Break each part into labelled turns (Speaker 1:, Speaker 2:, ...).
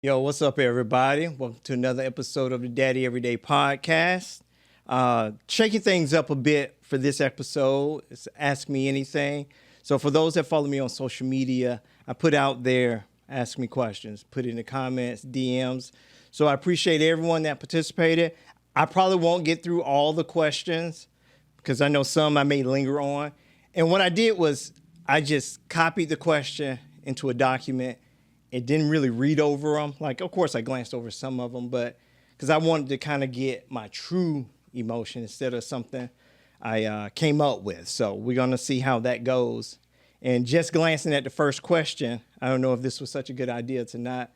Speaker 1: Yo, what's up, everybody? Welcome to another episode of the Daddy Everyday podcast. Shaking things up a bit for this episode. It's Ask Me Anything. So, for those that follow me on social media, I put out there, ask me questions, put it in the comments, DMs. So, I appreciate everyone that participated. I probably won't get through all the questions because I know some I may linger on. And what I did was I just copied the question into a document. It didn't really read over them. Like, of course, I glanced over some of them, but because I wanted to kind of get my true emotion instead of something I came up with. So we're going to see how that goes. And just glancing at the first question, I don't know if this was such a good idea to not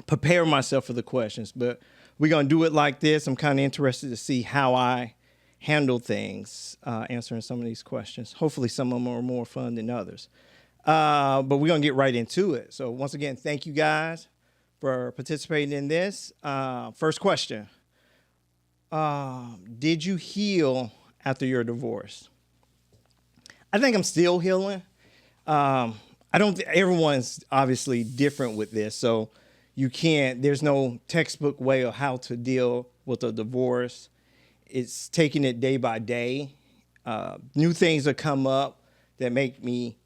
Speaker 1: prepare myself for the questions, but we're going to do it like this. I'm kind of interested to see how I handle things answering some of these questions. Hopefully some of them are more fun than others. But we're going to get right into it. So once again, thank you guys for participating in this. First question. Did you heal after your divorce? I think I'm still healing. Everyone's obviously different with this. So there's no textbook way of how to deal with a divorce. It's taking it day by day. New things that come up that make me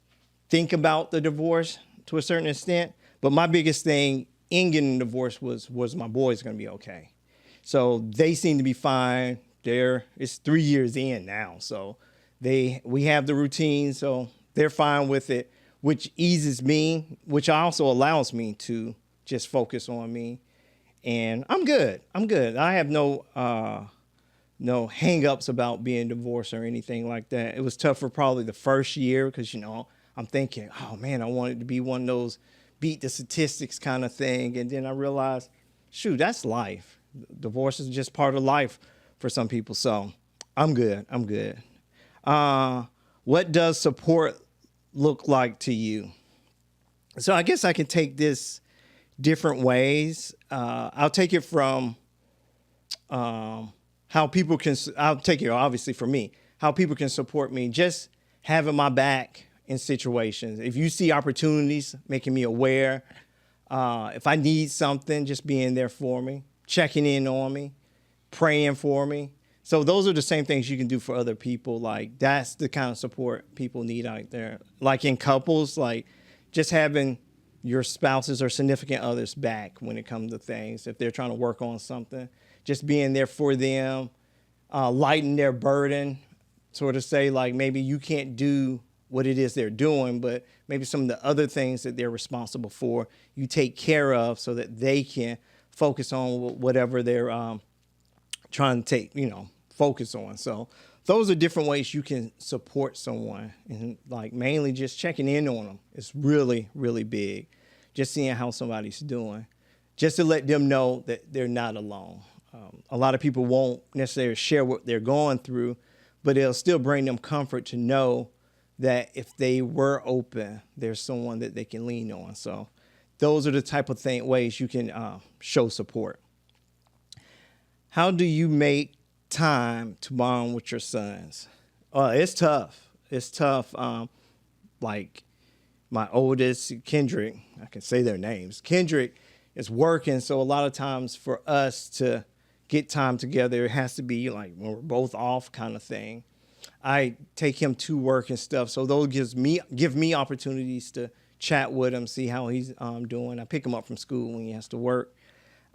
Speaker 1: think about the divorce to a certain extent. But my biggest thing in getting a divorce was my boys going to be okay. So they seem to be fine. It's 3 years in now. So we have the routine. So they're fine with it, which eases me, which also allows me to just focus on me. And I'm good. I have no hang-ups about being divorced or anything like that. It was tough for probably the first year because, I'm thinking, oh man, I want it to be one of those beat the statistics kind of thing. And then I realized, shoot, that's life. Divorce is just part of life for some people. So I'm good. What does support look like to you? So I guess I can take this different ways. I'll take it from I'll take it obviously for me, how people can support me, just having my back in situations. If you see opportunities, making me aware. If I need something, just being there for me, checking in on me, praying for me. So those are the same things you can do for other people. Like that's the kind of support people need out there. Like in couples, like just having your spouses or significant others back when it comes to things. If they're trying to work on something, just being there for them, lighten their burden, sort of say like maybe you can't do what it is they're doing, but maybe some of the other things that they're responsible for, you take care of so that they can focus on whatever they're trying to focus on. So those are different ways you can support someone. And like mainly just checking in on them is really, really big. Just seeing how somebody's doing, just to let them know that they're not alone. A lot of people won't necessarily share what they're going through, but it'll still bring them comfort to know that if they were open, there's someone that they can lean on. So those are the type of ways you can show support. How do you make time to bond with your sons? It's tough. Like my oldest, Kendrick, I can say their names. Kendrick is working, so a lot of times for us to get time together, it has to be like when we're both off kind of thing. I take him to work and stuff, so those give me opportunities to chat with him, see how he's doing. I pick him up from school when he has to work,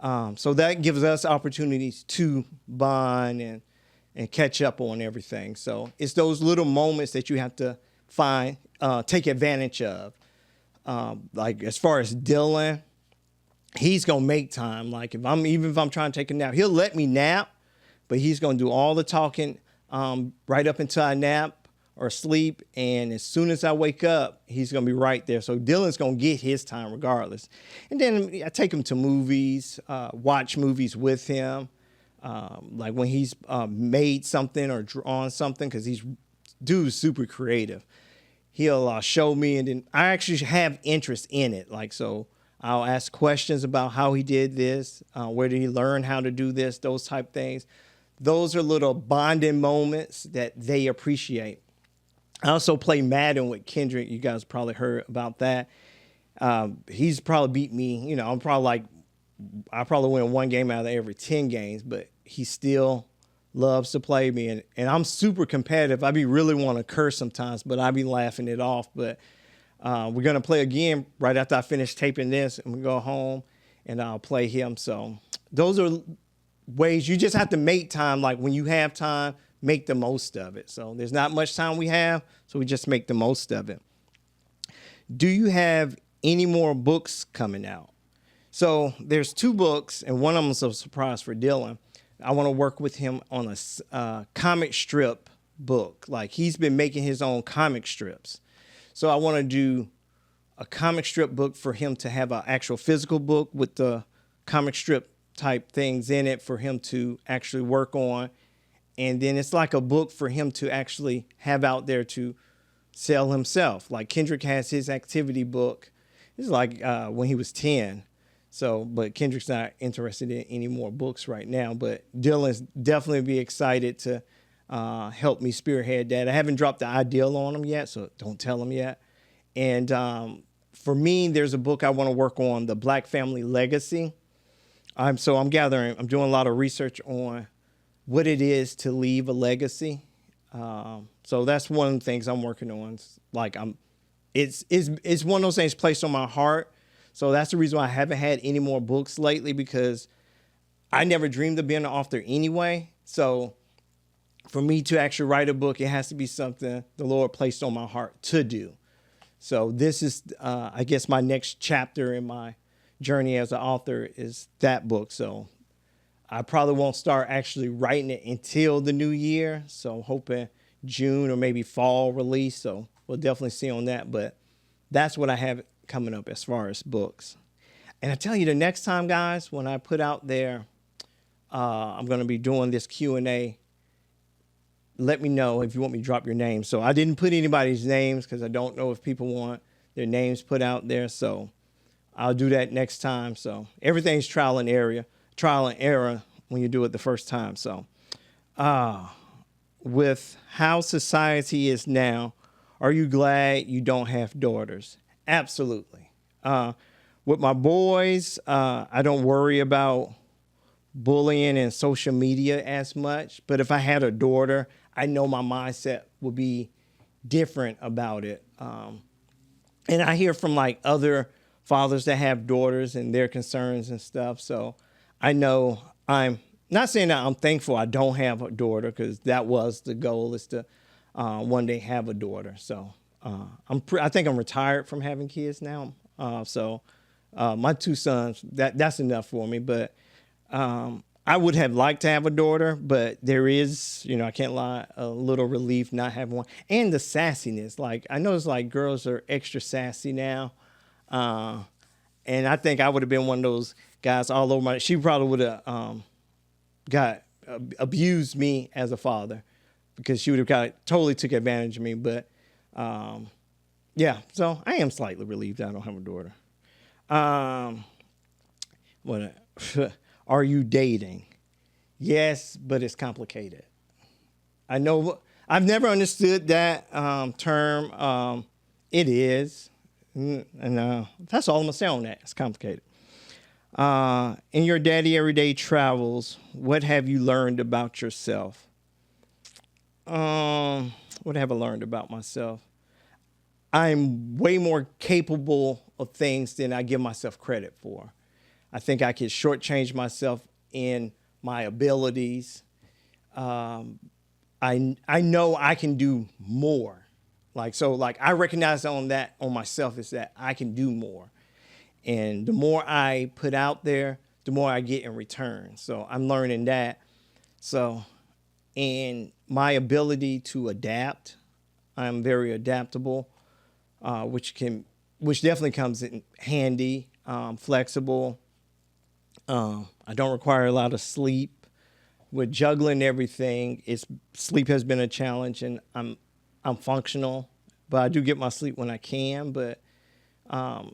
Speaker 1: so that gives us opportunities to bond and catch up on everything. So it's those little moments that you have to take advantage of. Like as far as Dylan, he's gonna make time. Like if I'm trying to take a nap, he'll let me nap, but he's gonna do all the talking. Right up until I nap or sleep. And as soon as I wake up, he's going to be right there. So Dylan's going to get his time regardless. And then I take him to movies, watch movies with him. Like when he's made something or drawn something, because dude's super creative. He'll show me, and then I actually have interest in it. Like, so I'll ask questions about how he did this, where did he learn how to do this, those type things. Those are little bonding moments that they appreciate. I also play Madden with Kendrick. You guys probably heard about that. He's probably beat me. I'm probably like I probably win one game out of every 10 games, but he still loves to play me. And I'm super competitive. I be really want to curse sometimes, but I be laughing it off. But we're going to play again right after I finish taping this, and we go home and I'll play him. So those are ways you just have to make time. Like when you have time, make the most of it. So there's not much time we have, so we just make the most of it. Do you have any more books coming out? So there's 2 books, and one of them is a surprise for Dylan. I want to work with him on a comic strip book. Like he's been making his own comic strips. So I want to do a comic strip book for him to have an actual physical book with the comic strip type things in it for him to actually work on. And then it's like a book for him to actually have out there to sell himself. Like Kendrick has his activity book. It's like when he was 10. So, but Kendrick's not interested in any more books right now. But Dylan's definitely be excited to help me spearhead that. I haven't dropped the ideal on him yet, so don't tell him yet. And for me, there's a book I want to work on, The Black Family Legacy. I'm doing a lot of research on what it is to leave a legacy. So that's one of the things I'm working on. It's one of those things placed on my heart. So that's the reason why I haven't had any more books lately, because I never dreamed of being an author anyway. So for me to actually write a book, it has to be something the Lord placed on my heart to do. So this is, I guess, my next chapter in my journey as an author is that book. So I probably won't start actually writing it until the new year. So I'm hoping June or maybe fall release. So we'll definitely see on that. But that's what I have coming up as far as books. And I tell you, the next time, guys, when I put out there, I'm going to be doing this Q&A. Let me know if you want me to drop your name. So I didn't put anybody's names because I don't know if people want their names put out there. So I'll do that next time. So everything's trial and error when you do it the first time. So with how society is now, are you glad you don't have daughters? Absolutely. With my boys, I don't worry about bullying and social media as much. But if I had a daughter, I know my mindset would be different about it. And I hear from like other fathers that have daughters and their concerns and stuff. So I know I'm not saying that I'm thankful I don't have a daughter, because that was the goal, is to one day have a daughter. So I think I'm retired from having kids now. So my 2 sons, that's enough for me. But I would have liked to have a daughter, but there is, I can't lie, a little relief not having one. And the sassiness. Like, I notice like girls are extra sassy now. And I think I would have been one of those guys all over she probably would have abused me as a father, because she would have totally took advantage of me. But yeah, so I am slightly relieved I don't have a daughter. Are you dating? Yes, but it's complicated. I know I've never understood that term. It is. And that's all I'm going to say on that. It's complicated. In your Daddy Everyday travels, what have you learned about yourself? What have I learned about myself? I'm way more capable of things than I give myself credit for. I think I could shortchange myself in my abilities. I know I can do more. I recognize on myself is that I can do more. And the more I put out there, the more I get in return. So I'm learning that. So, and my ability to adapt, I'm very adaptable, which definitely comes in handy, flexible. I don't require a lot of sleep. With juggling everything, sleep has been a challenge, and I'm functional, but I do get my sleep when I can. But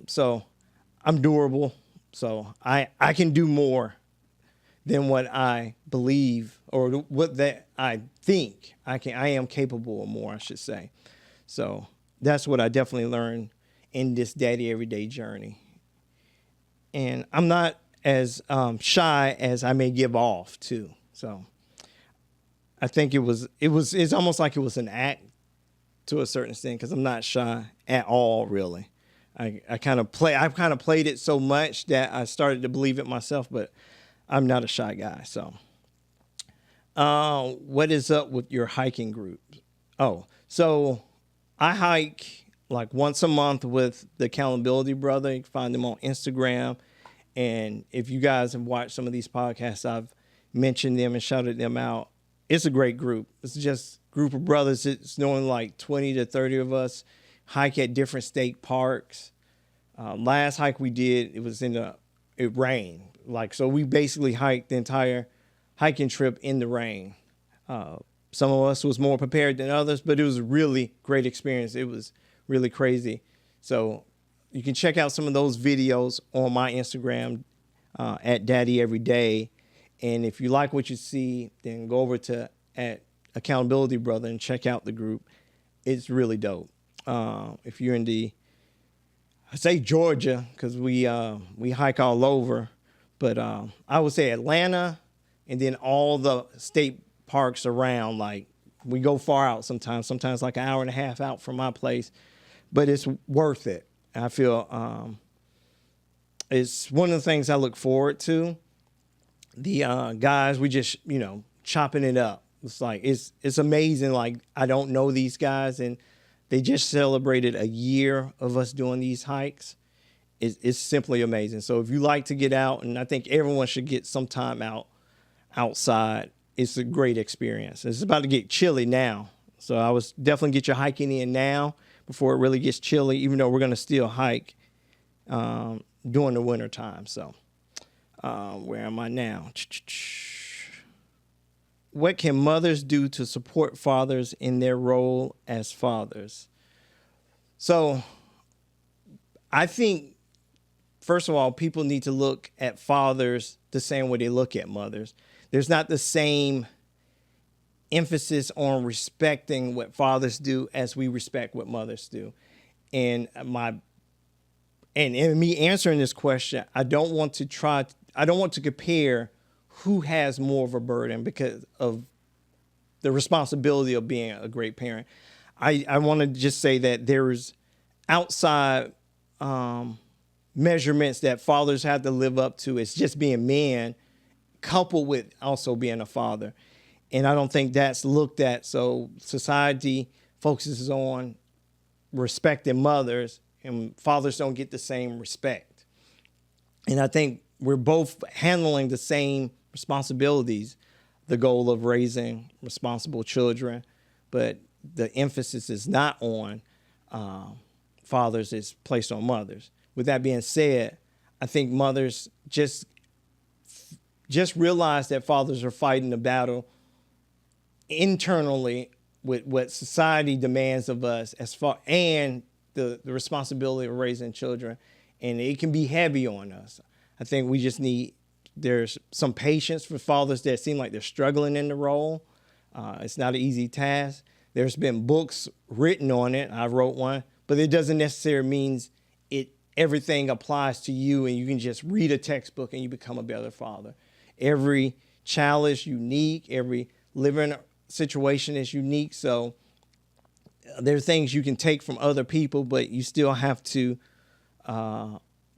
Speaker 1: so I'm durable. So I can do more than what I believe or what that I think I can. I am capable of more, I should say. So that's what I definitely learned in this Daddy Everyday journey. And I'm not as shy as I may give off too. So I think it's almost like it was an act to a certain extent, because I'm not shy at all, really. I've kind of played it so much that I started to believe it myself, but I'm not a shy guy. So what is up with your hiking group? Oh, so I hike like once a month with the Accountability Brother. You can find them on Instagram. And if you guys have watched some of these podcasts, I've mentioned them and shouted them out. It's a great group. It's just a group of brothers. It's knowing like 20 to 30 of us hike at different state parks. Last hike we did, it rained. So we basically hiked the entire hiking trip in the rain. Some of us was more prepared than others, but it was a really great experience. It was really crazy. So you can check out some of those videos on my Instagram at daddyeveryday. And if you like what you see, then go over to at Accountability Brother and check out the group. It's really dope. If you're in I say Georgia, because we hike all over, but I would say Atlanta, and then all the state parks around. Like, we go far out sometimes like an hour and a half out from my place, but it's worth it. I feel it's one of the things I look forward to. The guys, we just, chopping it up. It's like, it's amazing. Like, I don't know these guys, and they just celebrated a year of us doing these hikes. It's simply amazing. So if you like to get out, and I think everyone should get some time outside, it's a great experience. It's about to get chilly now. So I was definitely get your hiking in now before it really gets chilly, even though we're going to still hike during the winter time. So where am I now? What can mothers do to support fathers in their role as fathers? So I think, first of all, people need to look at fathers the same way they look at mothers. There's not the same emphasis on respecting what fathers do as we respect what mothers do. And in me answering this question, I don't want to compare who has more of a burden because of the responsibility of being a great parent. I want to just say that there's outside measurements that fathers have to live up to. It's just being men, coupled with also being a father. And I don't think that's looked at. So society focuses on respecting mothers, and fathers don't get the same respect. And I think we're both handling the same responsibilities, the goal of raising responsible children, but the emphasis is not on fathers, it's placed on mothers. With that being said, I think mothers just realize that fathers are fighting the battle internally with what society demands of us and the responsibility of raising children. And it can be heavy on us. I think we just there's some patience for fathers that seem like they're struggling in the role. It's not an easy task. There's been books written on it. I wrote one, but it doesn't necessarily mean everything applies to you and you can just read a textbook and you become a better father. Every child is unique. Every living situation is unique. So there are things you can take from other people, but you still have to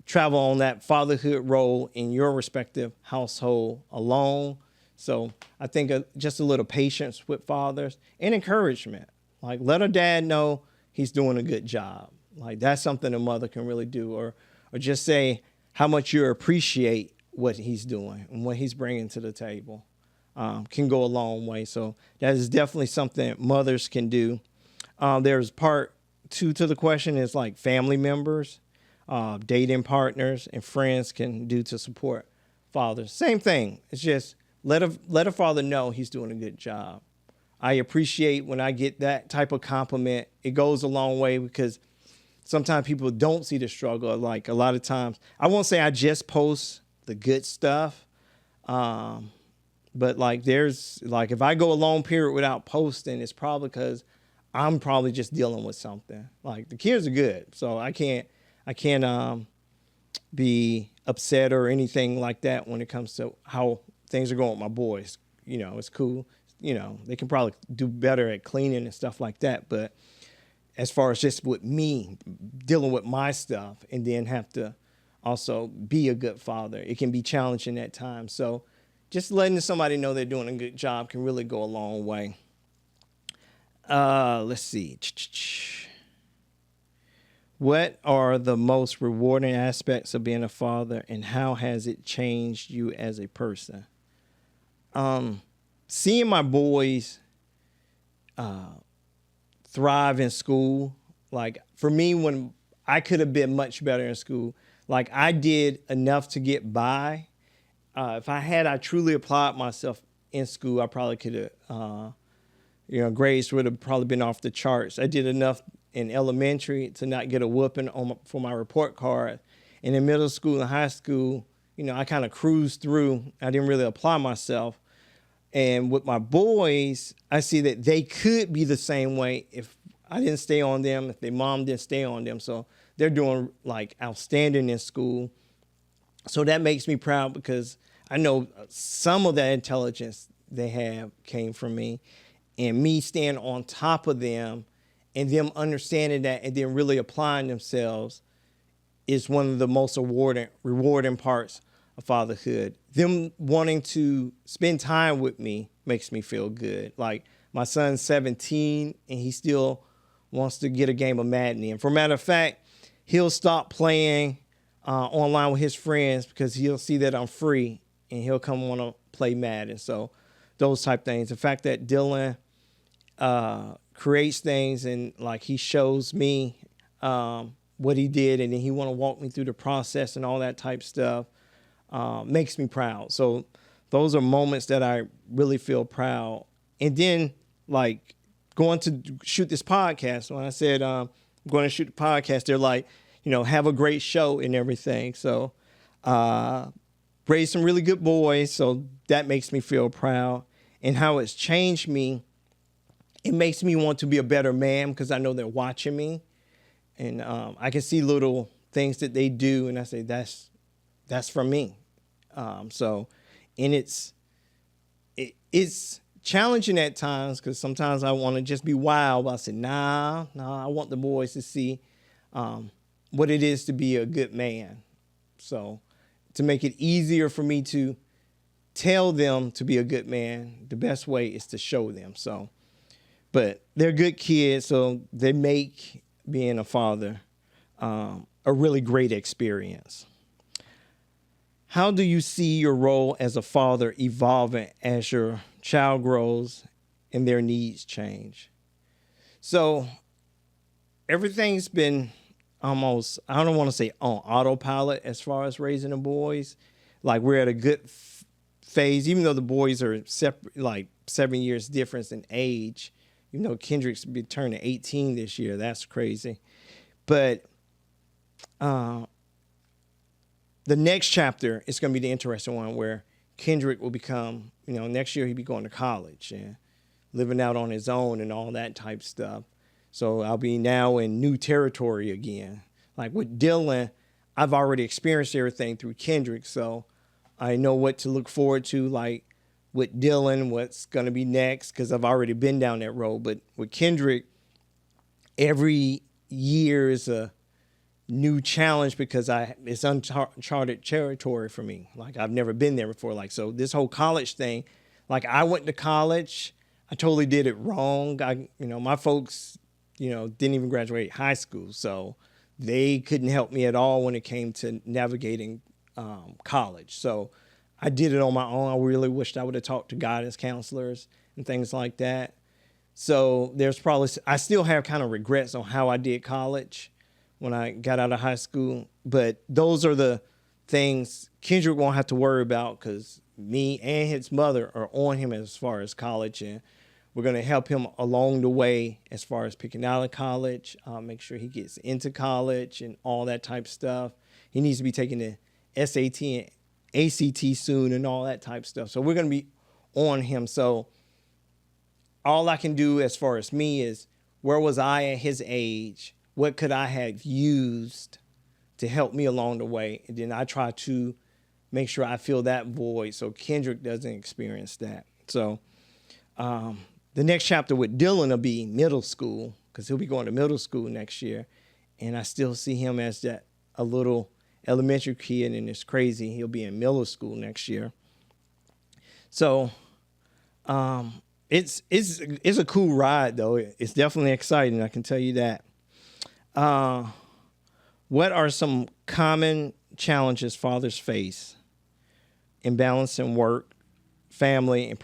Speaker 1: travel on that fatherhood role in your respective household alone. So I think just a little patience with fathers and encouragement. Like, let a dad know he's doing a good job. Like, that's something a mother can really do, or just say how much you appreciate what he's doing and what he's bringing to the table. Can go a long way. So that is definitely something mothers can do. There's part 2 to the question is like family members, dating partners, and friends can do to support fathers. Same thing. It's just let a father know he's doing a good job. I appreciate when I get that type of compliment. It goes a long way because sometimes people don't see the struggle. Like, a lot of times, I won't say I just post the good stuff, but like if I go a long period without posting, it's probably because I'm probably just dealing with something. Like, the kids are good, so I can't be upset or anything like that when it comes to how things are going with my boys. It's cool. They can probably do better at cleaning and stuff like that. But as far as just with me dealing with my stuff and then have to also be a good father, it can be challenging at times. So just letting somebody know they're doing a good job can really go a long way. Let's see. What are the most rewarding aspects of being a father, and how has it changed you as a person? Seeing my boys thrive in school, like for me, when I could have been much better in school, like I did enough to get by. If I truly applied myself in school, I probably could have, grades would have probably been off the charts. I did enough in elementary to not get a whooping for my report card. And in middle school and high school, I kind of cruised through. I didn't really apply myself. And with my boys, I see that they could be the same way if I didn't stay on them, if their mom didn't stay on them. So they're doing like outstanding in school. So that makes me proud because I know some of that intelligence they have came from me, and me staying on top of them and them understanding that and then really applying themselves is one of the most rewarding parts of fatherhood. Them wanting to spend time with me makes me feel good. Like my son's 17 and he still wants to get a game of Madden in. For a matter of fact, he'll stop playing online with his friends because he'll see that I'm free and he'll come want to play Madden. So those type things. The fact that Dylan creates things and like he shows me what he did and then he want to walk me through the process and all that type stuff makes me proud. So those are moments that I really feel proud. And then like going to shoot this podcast, when I said I'm going to shoot the podcast, they're like, have a great show and everything. So raised some really good boys. So that makes me feel proud. And how it's changed me, it makes me want to be a better man because I know they're watching me. And I can see little things that they do, and I say, that's from me. And it's challenging at times because sometimes I want to just be wild. But I say, nah, I want the boys to see what it is to be a good man. So to make it easier for me to tell them to be a good man, the best way is to show them. So, but they're good kids, so they make being a father a really great experience. How do you see your role as a father evolving as your child grows and their needs change? So everything's been almost, I don't want to say on autopilot as far as raising the boys. Like we're at a good phase, even though the boys are like 7 years difference in age. Kendrick's be turning 18 this year. That's crazy. But the next chapter is going to be the interesting one where Kendrick will become, next year he'll be going to college and living out on his own and all that type stuff. So I'll be now in new territory again. Like with Dylan, I've already experienced everything through Kendrick. So I know what to look forward to, like with Dylan, what's going to be next, because I've already been down that road. But with Kendrick, every year is a new challenge because it's uncharted territory for me. Like I've never been there before. Like, so this whole college thing, like I went to college, I totally did it wrong. My folks, didn't even graduate high school. So they couldn't help me at all when it came to navigating college. So I did it on my own. I really wished I would have talked to guidance counselors and things like that. So I still have kind of regrets on how I did college when I got out of high school. But those are the things Kendrick won't have to worry about because me and his mother are on him as far as college. And we're going to help him along the way as far as picking out of college, make sure he gets into college and all that type of stuff. He needs to be taking the SAT and ACT soon and all that type of stuff. So we're going to be on him. So all I can do as far as me is where was I at his age? What could I have used to help me along the way. And then I try to make sure I fill that void so Kendrick doesn't experience that. So the next chapter with Dylan will be middle school, because he'll be going to middle school next year. And I still see him as a little elementary kid, and it's crazy. He'll be in middle school next year. So it's a cool ride, though. It's definitely exciting, I can tell you that. What are some common challenges fathers face in balancing work, family, and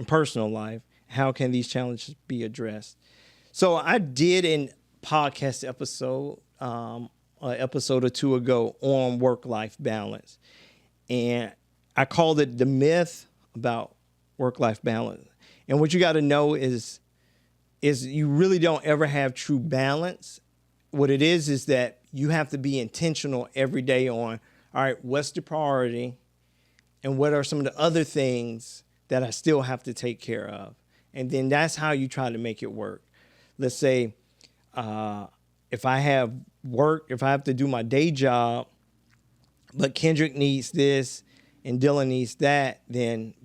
Speaker 1: personal life? How can these challenges be addressed? So I did a podcast episode, an episode or two ago on work-life balance. And I called it The Myth About Work-Life Balance. And what you got to know is you really don't ever have true balance. What it is that you have to be intentional every day on, all right, what's the priority and what are some of the other things that I still have to take care of? And then that's how you try to make it work. Let's say if I have work, if I have to do my day job, but Kendrick needs this and Dylan needs that,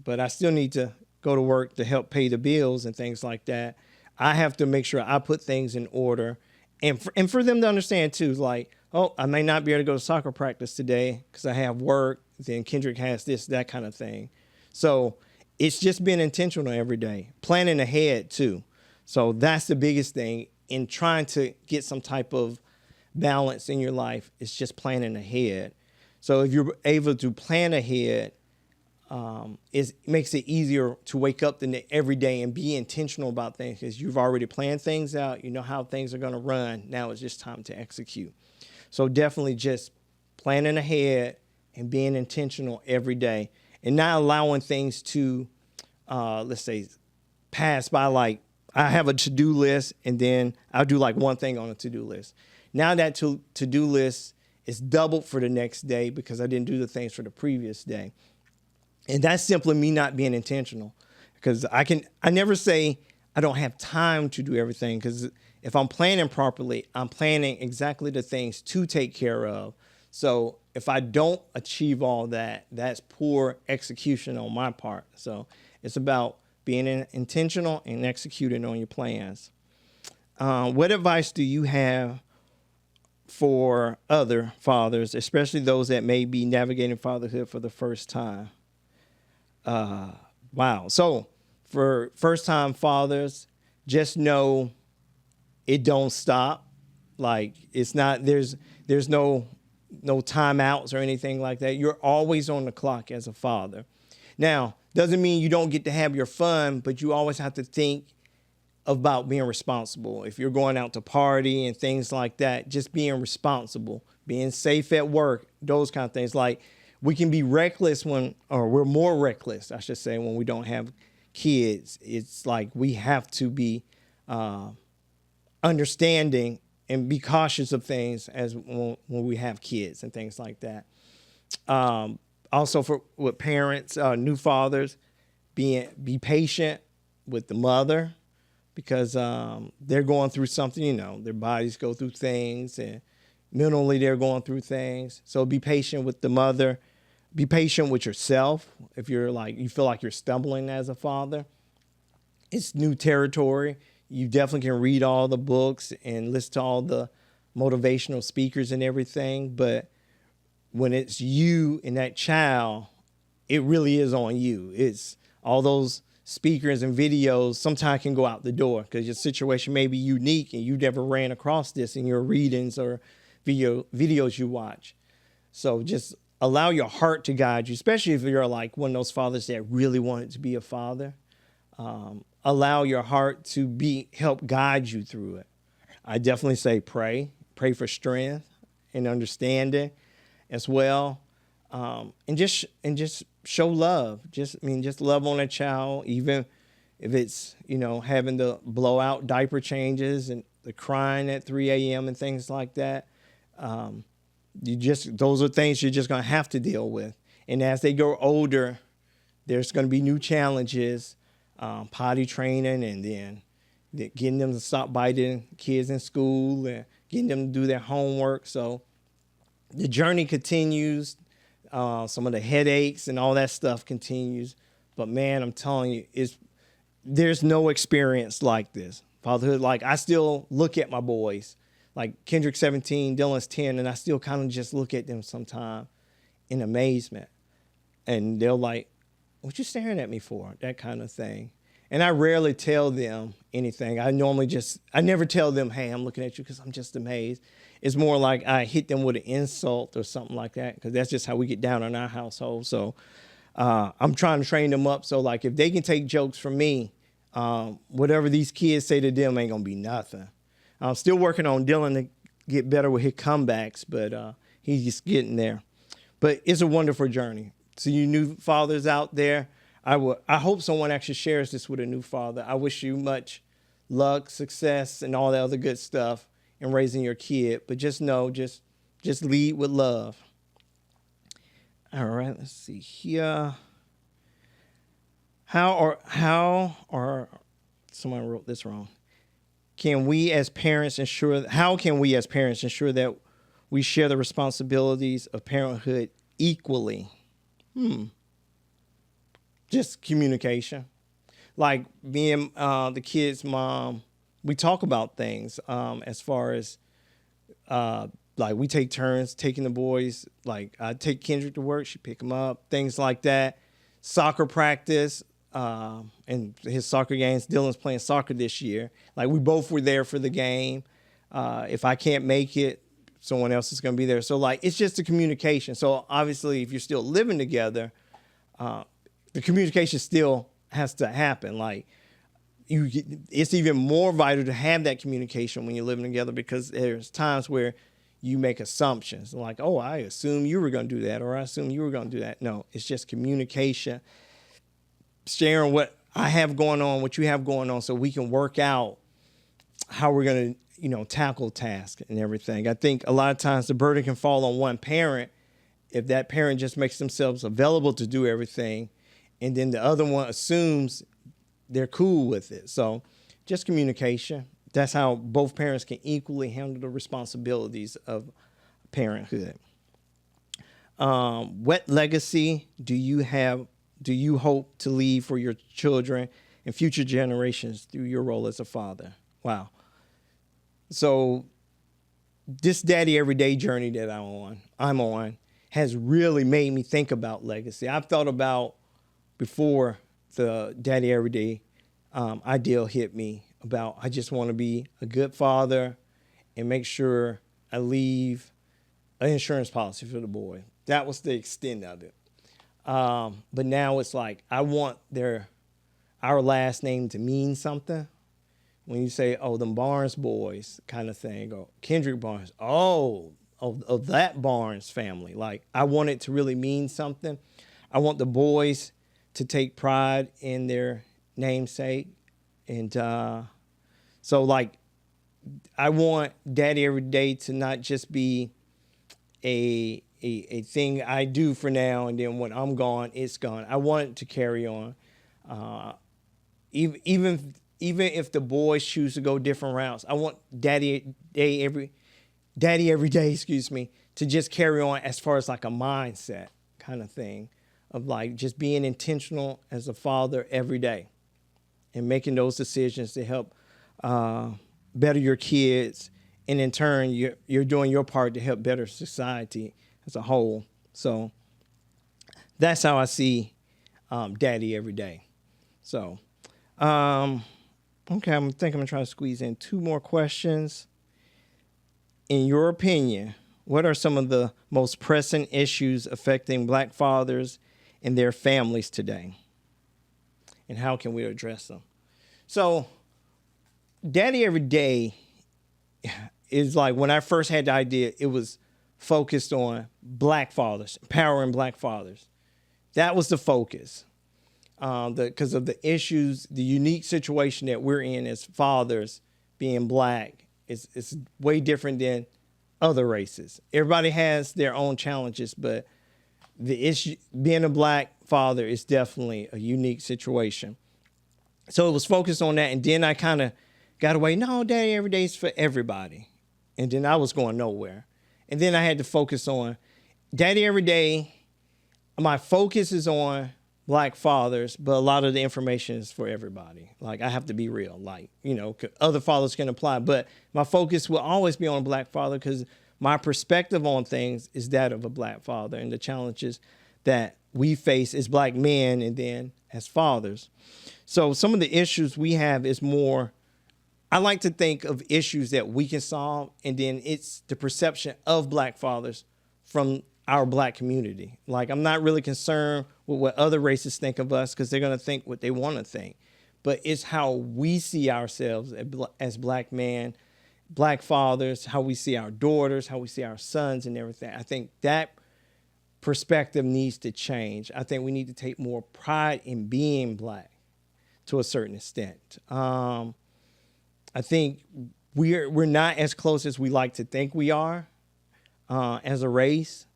Speaker 1: but I still need to go to work to help pay the bills and things like that. I have to make sure I put things in order. And for them to understand, too, like, oh, I may not be able to go to soccer practice today because I have work. Then Kendrick has this, that kind of thing. So it's just being intentional every day, planning ahead, too. So that's the biggest thing in trying to get some type of balance in your life. It's just planning ahead. So if you're able to plan ahead, it makes it easier to wake up every day and be intentional about things because you've already planned things out. You know how things are going to run. Now it's just time to execute. So definitely just planning ahead and being intentional every day and not allowing things to, let's say, pass by. Like I have a to-do list and then I'll do like one thing on a to-do list. Now that to-do list is doubled for the next day because I didn't do the things for the previous day. And that's simply me not being intentional because I never say I don't have time to do everything because if I'm planning properly, I'm planning exactly the things to take care of. So if I don't achieve all that, that's poor execution on my part. So it's about being intentional and executing on your plans. What advice do you have for other fathers, especially those that may be navigating fatherhood for the first time? Wow. So for first-time fathers, just know it don't stop. Like it's not, there's no timeouts or anything like that. You're always on the clock as a father. Now, doesn't mean you don't get to have your fun, but you always have to think about being responsible. If you're going out to party and things like that, just being responsible, being safe at work, those kind of things. Like we can be reckless or we're more reckless, I should say, when we don't have kids. It's like we have to be understanding and be cautious of things as when we have kids and things like that. Also with parents, new fathers, be patient with the mother because they're going through something, their bodies go through things and mentally they're going through things. So be patient with the mother. Be patient with yourself. If you feel like you're stumbling as a father, it's new territory. You definitely can read all the books and listen to all the motivational speakers and everything. But when it's you and that child, it really is on you. It's all those speakers and videos sometimes can go out the door because your situation may be unique and you never ran across this in your readings or videos you watch. So just allow your heart to guide you, especially if you're like one of those fathers that really wanted to be a father. Allow your heart to help guide you through it. I definitely say pray for strength and understanding as well. And just show love. Just love on a child, even if it's, having the blowout diaper changes and the crying at 3 a.m. and things like that. Those are things you're just going to have to deal with. And as they grow older, there's going to be new challenges, potty training, and then getting them to stop biting kids in school and getting them to do their homework. So the journey continues. Some of the headaches and all that stuff continues. But man, I'm telling you, there's no experience like this. Fatherhood, like I still look at my boys, like Kendrick's 17, Dylan's 10, and I still kind of just look at them sometimes in amazement. And they're like, what you staring at me for? That kind of thing. And I rarely tell them anything. I never tell them, hey, I'm looking at you because I'm just amazed. It's more like I hit them with an insult or something like that, because that's just how we get down in our household. So I'm trying to train them up. So like if they can take jokes from me, whatever these kids say to them ain't going to be nothing. I'm still working on Dylan to get better with his comebacks, but he's just getting there. But it's a wonderful journey. So you new fathers out there, I hope someone actually shares this with a new father. I wish you much luck, success, and all that other good stuff in raising your kid. But just know, just lead with love. All right, let's see here. How someone wrote this wrong. How can we as parents ensure that we share the responsibilities of parenthood equally? Just communication. Like me and the kid's mom, we talk about things as far as like we take turns taking the boys. Like I take Kendrick to work, she pick him up, things like that. Soccer practice and his soccer games. Dylan's playing soccer this year. Like we both were there for the game. If I can't make it, someone else is going to be there. So like it's just the communication. So obviously, if you're still living together, the communication still has to happen. Like it's even more vital to have that communication when you're living together, because there's times where you make assumptions like, oh, I assume you were going to do that, or I assume you were going to do that. No, it's just communication, sharing what I have going on, what you have going on, so we can work out how we're going to, tackle tasks and everything. I think a lot of times the burden can fall on one parent if that parent just makes themselves available to do everything, and then the other one assumes they're cool with it. So just communication. That's how both parents can equally handle the responsibilities of parenthood. What legacy do you hope to leave for your children and future generations through your role as a father? Wow. So this Daddy Everyday journey that I'm on has really made me think about legacy. I've thought about, before the Daddy Everyday ideal hit me, about I just want to be a good father and make sure I leave an insurance policy for the boy. That was the extent of it. But now it's like I want our last name to mean something. When you say, oh, them Barnes boys kind of thing, or Kendrick Barnes, of that Barnes family. Like I want it to really mean something. I want the boys to take pride in their namesake. And so like I want Daddy Everyday to not just be a thing I do for now, and then when I'm gone, it's gone. I want it to carry on. Even if the boys choose to go different routes, I want Daddy Everyday, to just carry on as far as like a mindset kind of thing of like just being intentional as a father every day and making those decisions to help better your kids. And in turn, you're doing your part to help better society as a whole. So that's how I see Daddy Everyday. So, okay, I'm going to try to squeeze in 2 more questions. In your opinion, what are some of the most pressing issues affecting Black fathers and their families today? And how can we address them? So, Daddy Everyday is like, when I first had the idea, it was focused on Black fathers, empowering Black fathers. That was the focus. Because of the issues, the unique situation that we're in as fathers, being Black, it's way different than other races. Everybody has their own challenges, but the issue, being a Black father, is definitely a unique situation. So it was focused on that, and then I kind of got away. No, Daddy Everyday is for everybody, and then I was going nowhere. And then I had to focus on Daddy Every Day. My focus is on Black fathers, but a lot of the information is for everybody. Like, I have to be real. Like, other fathers can apply, but my focus will always be on a Black father because my perspective on things is that of a Black father and the challenges that we face as Black men and then as fathers. So some of the issues we have is more, I like to think of issues that we can solve, and then it's the perception of Black fathers from our Black community. Like, I'm not really concerned with what other races think of us because they're going to think what they want to think. But it's how we see ourselves as Black men, Black fathers, how we see our daughters, how we see our sons and everything. I think that perspective needs to change. I think we need to take more pride in being Black to a certain extent. I think we're not as close as we like to think we are as a race.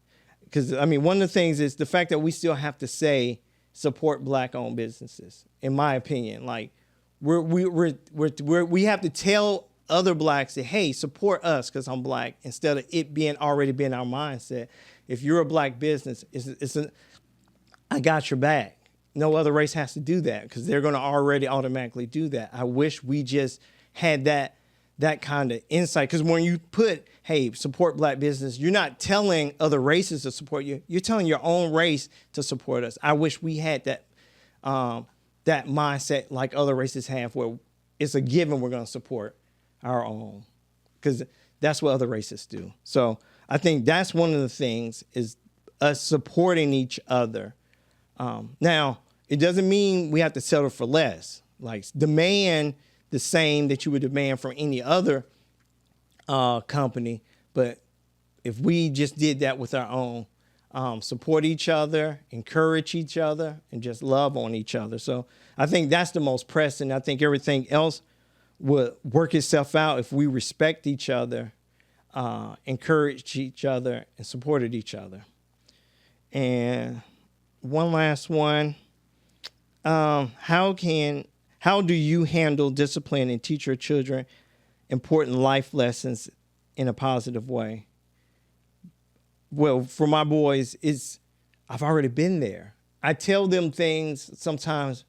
Speaker 1: Because, one of the things is the fact that we still have to say support Black-owned businesses, in my opinion. Like, we have to tell other Blacks that, hey, support us because I'm Black, instead of it already being our mindset. If you're a Black business, I got your back. No other race has to do that because they're going to already automatically do that. I wish we just had that kind of insight. Because when you put, hey, support Black business, you're not telling other races to support you. You're telling your own race to support us. I wish we had that mindset like other races have, where it's a given we're going to support our own, because that's what other races do. So I think that's one of the things, is us supporting each other. Now, it doesn't mean we have to settle for less. Like, demand the same that you would demand from any other company. But if we just did that with our own, support each other, encourage each other, and just love on each other. So I think that's the most pressing. I think everything else would work itself out if we respect each other, encouraged each other, and supported each other. And one last one. How do you handle discipline and teach your children important life lessons in a positive way? Well, for my boys, I've already been there. I tell them things sometimes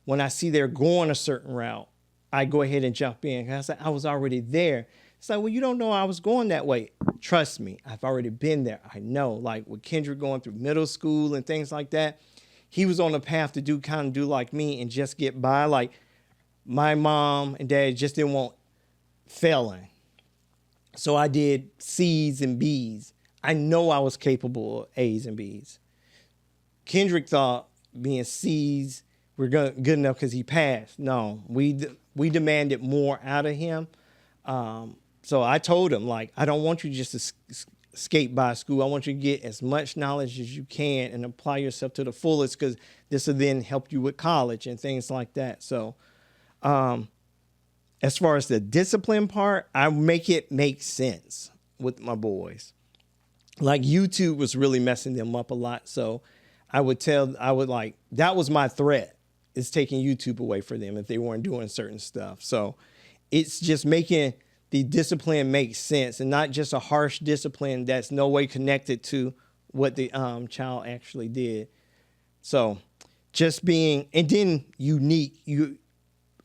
Speaker 1: when I see they're going a certain route. I go ahead and jump in. I was already there. It's like, well, you don't know I was going that way. Trust me, I've already been there. I know. Like with Kendrick going through middle school and things like that, he was on a path to do like me and just get by. Like, my mom and dad just didn't want failing. So I did C's and B's. I know I was capable of A's and B's. Kendrick thought being C's were good enough because he passed. No, we demanded more out of him. So I told him, like, I don't want you just to skate by school. I want you to get as much knowledge as you can and apply yourself to the fullest, because this will then help you with college and things like that. So as far as the discipline part, I make it make sense with my boys. Like, YouTube was really messing them up a lot. So that was my threat, is taking YouTube away for them if they weren't doing certain stuff. So it's just making the discipline make sense, and not just a harsh discipline that's no way connected to what the child actually did. So just being, and then unique,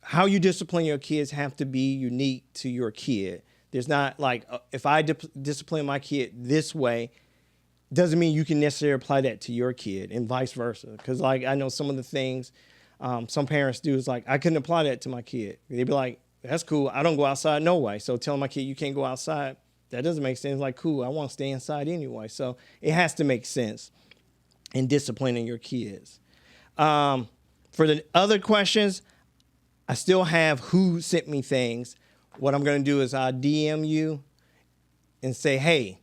Speaker 1: how you discipline your kids have to be unique to your kid. There's not like, if I discipline my kid this way, doesn't mean you can necessarily apply that to your kid, and vice versa. Because, like, I know some of the things some parents do is like, I couldn't apply that to my kid. They'd be like, that's cool. I don't go outside no way. So telling my kid you can't go outside, that doesn't make sense. Like, cool, I want to stay inside anyway. So it has to make sense in disciplining your kids. For the other questions, I still have who sent me things. What I'm going to do is I'll DM you and say, hey,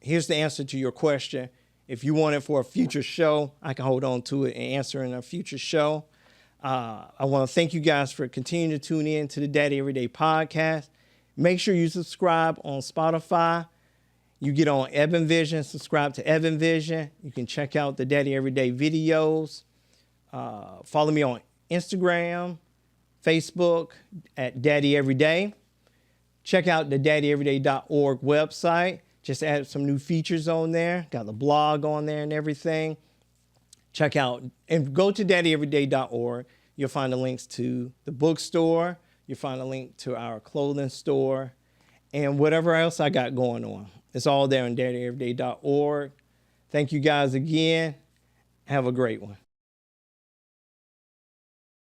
Speaker 1: here's the answer to your question. If you want it for a future show, I can hold on to it and answer in a future show. I want to thank you guys for continuing to tune in to the Daddy Everyday podcast. Make sure you subscribe on Spotify. You get on Evan Vision, subscribe to Evan Vision. You can check out the Daddy Everyday videos. Follow me on Instagram, Facebook at Daddy Everyday. Check out the daddyeveryday.org website. Just added some new features on there. Got the blog on there and everything. Check out and go to daddyeveryday.org. You'll find the links to the bookstore. You'll find a link to our clothing store and whatever else I got going on. It's all there on daddyeveryday.org. Thank you guys again. Have a great one.